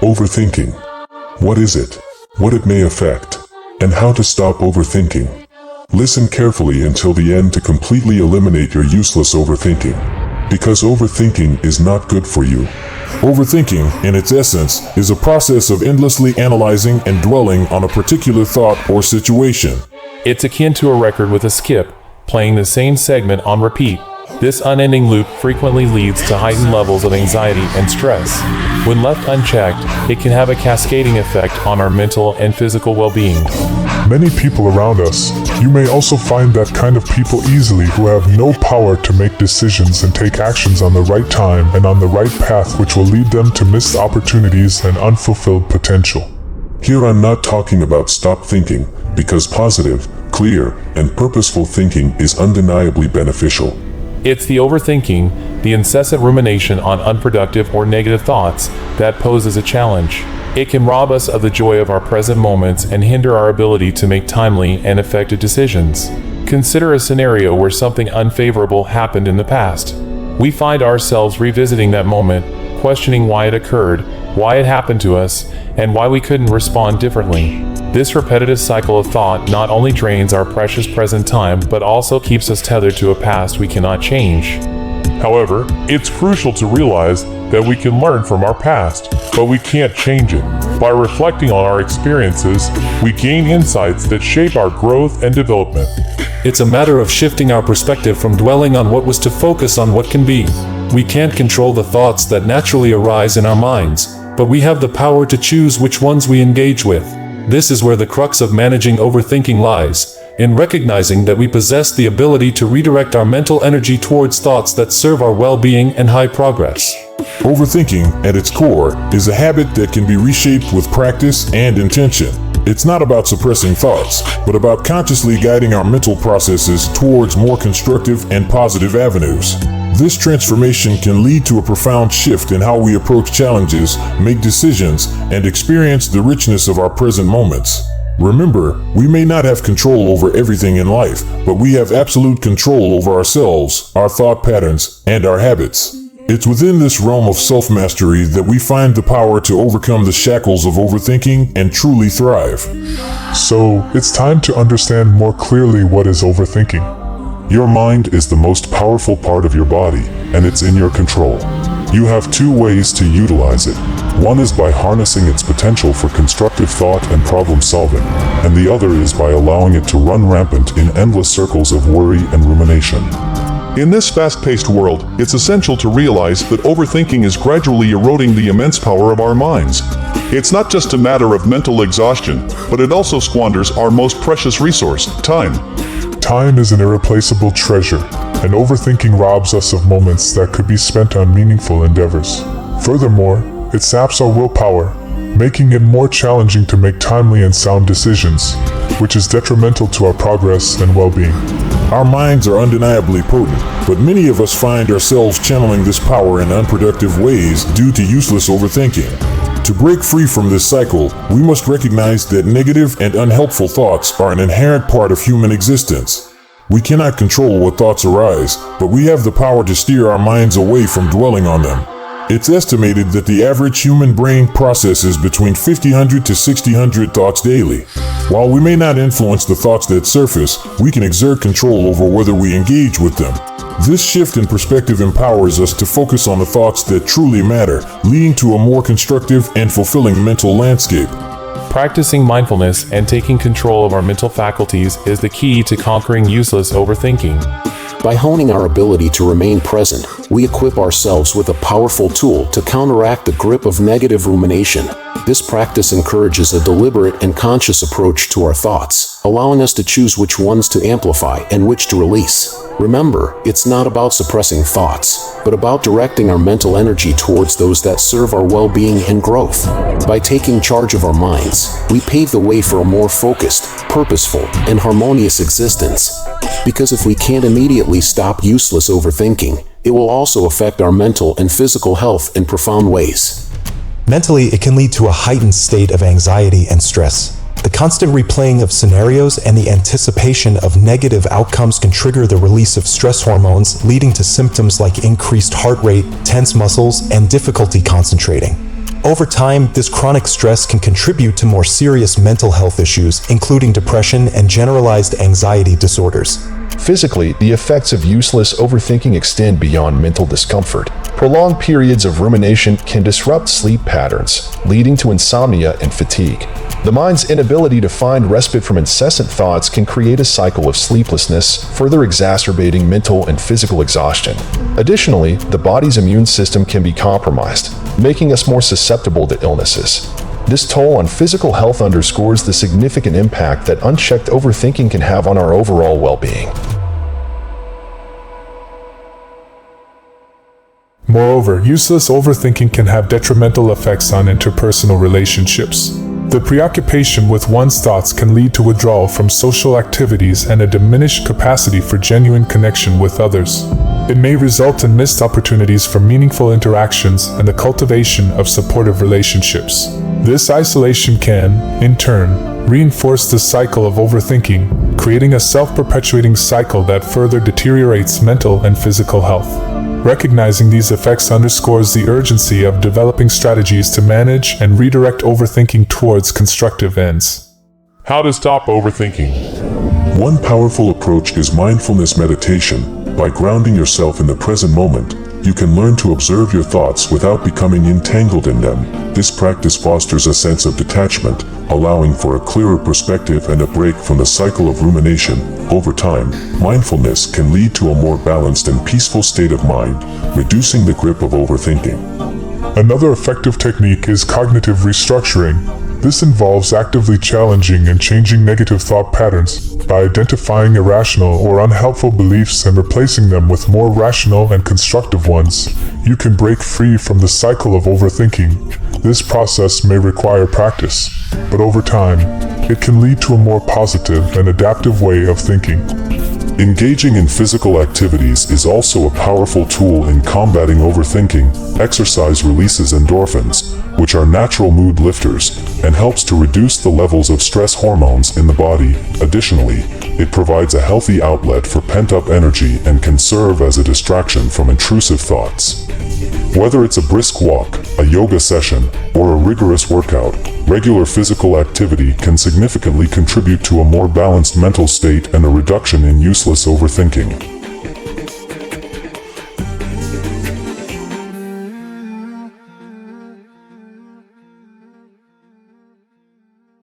Overthinking. What is it? What it may affect? And how to stop overthinking. Listen carefully until the end to completely eliminate your useless overthinking. Because overthinking is not good for you. Overthinking, in its essence, is a process of endlessly analyzing and dwelling on a particular thought or situation. It's akin to a record with a skip, playing the same segment on repeat. This unending loop frequently leads to heightened levels of anxiety and stress. When left unchecked, it can have a cascading effect on our mental and physical well-being. Many people around us. You may also find that kind of people easily who have no power to make decisions and take actions on the right time and on the right path, which will lead them to missed opportunities and unfulfilled potential. Here I'm not talking about stop thinking, because positive, clear, and purposeful thinking is undeniably beneficial. It's the overthinking, the incessant rumination on unproductive or negative thoughts, that poses a challenge. It can rob us of the joy of our present moments and hinder our ability to make timely and effective decisions. Consider a scenario where something unfavorable happened in the past. We find ourselves revisiting that moment, questioning why it occurred, why it happened to us, and why we couldn't respond differently. This repetitive cycle of thought not only drains our precious present time, but also keeps us tethered to a past we cannot change. However, it's crucial to realize that we can learn from our past, but we can't change it. By reflecting on our experiences, we gain insights that shape our growth and development. It's a matter of shifting our perspective from dwelling on what was to focus on what can be. We can't control the thoughts that naturally arise in our minds, but we have the power to choose which ones we engage with. This is where the crux of managing overthinking lies, in recognizing that we possess the ability to redirect our mental energy towards thoughts that serve our well-being and high progress. Overthinking, at its core, is a habit that can be reshaped with practice and intention. It's not about suppressing thoughts, but about consciously guiding our mental processes towards more constructive and positive avenues. This transformation can lead to a profound shift in how we approach challenges, make decisions, and experience the richness of our present moments. Remember, we may not have control over everything in life, but we have absolute control over ourselves, our thought patterns, and our habits. It's within this realm of self-mastery that we find the power to overcome the shackles of overthinking and truly thrive. So, it's time to understand more clearly what is overthinking. Your mind is the most powerful part of your body, and it's in your control. You have two ways to utilize it. One is by harnessing its potential for constructive thought and problem solving, and the other is by allowing it to run rampant in endless circles of worry and rumination. In this fast-paced world, it's essential to realize that overthinking is gradually eroding the immense power of our minds. It's not just a matter of mental exhaustion, but it also squanders our most precious resource, time. Time is an irreplaceable treasure, and overthinking robs us of moments that could be spent on meaningful endeavors. Furthermore, it saps our willpower, making it more challenging to make timely and sound decisions, which is detrimental to our progress and well-being. Our minds are undeniably potent, but many of us find ourselves channeling this power in unproductive ways due to useless overthinking. To break free from this cycle, we must recognize that negative and unhelpful thoughts are an inherent part of human existence. We cannot control what thoughts arise, but we have the power to steer our minds away from dwelling on them. It's estimated that the average human brain processes between 5,000 to 6,000 thoughts daily. While we may not influence the thoughts that surface, we can exert control over whether we engage with them. This shift in perspective empowers us to focus on the thoughts that truly matter, leading to a more constructive and fulfilling mental landscape. Practicing mindfulness and taking control of our mental faculties is the key to conquering useless overthinking. By honing our ability to remain present, we equip ourselves with a powerful tool to counteract the grip of negative rumination. This practice encourages a deliberate and conscious approach to our thoughts, allowing us to choose which ones to amplify and which to release. Remember, it's not about suppressing thoughts, but about directing our mental energy towards those that serve our well-being and growth. By taking charge of our minds, we pave the way for a more focused, purposeful, and harmonious existence. Because if we can't immediately stop useless overthinking, it will also affect our mental and physical health in profound ways. Mentally, it can lead to a heightened state of anxiety and stress. The constant replaying of scenarios and the anticipation of negative outcomes can trigger the release of stress hormones, leading to symptoms like increased heart rate, tense muscles, and difficulty concentrating. Over time, this chronic stress can contribute to more serious mental health issues, including depression and generalized anxiety disorders. Physically, the effects of useless overthinking extend beyond mental discomfort. Prolonged periods of rumination can disrupt sleep patterns, leading to insomnia and fatigue. The mind's inability to find respite from incessant thoughts can create a cycle of sleeplessness, further exacerbating mental and physical exhaustion. Additionally, the body's immune system can be compromised, making us more susceptible to illnesses. This toll on physical health underscores the significant impact that unchecked overthinking can have on our overall well-being. Moreover, useless overthinking can have detrimental effects on interpersonal relationships. The preoccupation with one's thoughts can lead to withdrawal from social activities and a diminished capacity for genuine connection with others. It may result in missed opportunities for meaningful interactions and the cultivation of supportive relationships. This isolation can, in turn, reinforce the cycle of overthinking, creating a self-perpetuating cycle that further deteriorates mental and physical health. Recognizing these effects underscores the urgency of developing strategies to manage and redirect overthinking towards constructive ends. How to stop overthinking? One powerful approach is mindfulness meditation. By grounding yourself in the present moment, you can learn to observe your thoughts without becoming entangled in them. This practice fosters a sense of detachment, allowing for a clearer perspective and a break from the cycle of rumination. Over time, mindfulness can lead to a more balanced and peaceful state of mind, reducing the grip of overthinking. Another effective technique is cognitive restructuring. This involves actively challenging and changing negative thought patterns by identifying irrational or unhelpful beliefs and replacing them with more rational and constructive ones. You can break free from the cycle of overthinking. This process may require practice, but over time, it can lead to a more positive and adaptive way of thinking. Engaging in physical activities is also a powerful tool in combating overthinking. Exercise releases endorphins, which are natural mood lifters, and helps to reduce the levels of stress hormones in the body. Additionally, it provides a healthy outlet for pent-up energy and can serve as a distraction from intrusive thoughts. Whether it's a brisk walk, a yoga session, or a rigorous workout, regular physical activity can significantly contribute to a more balanced mental state and a reduction in useless overthinking.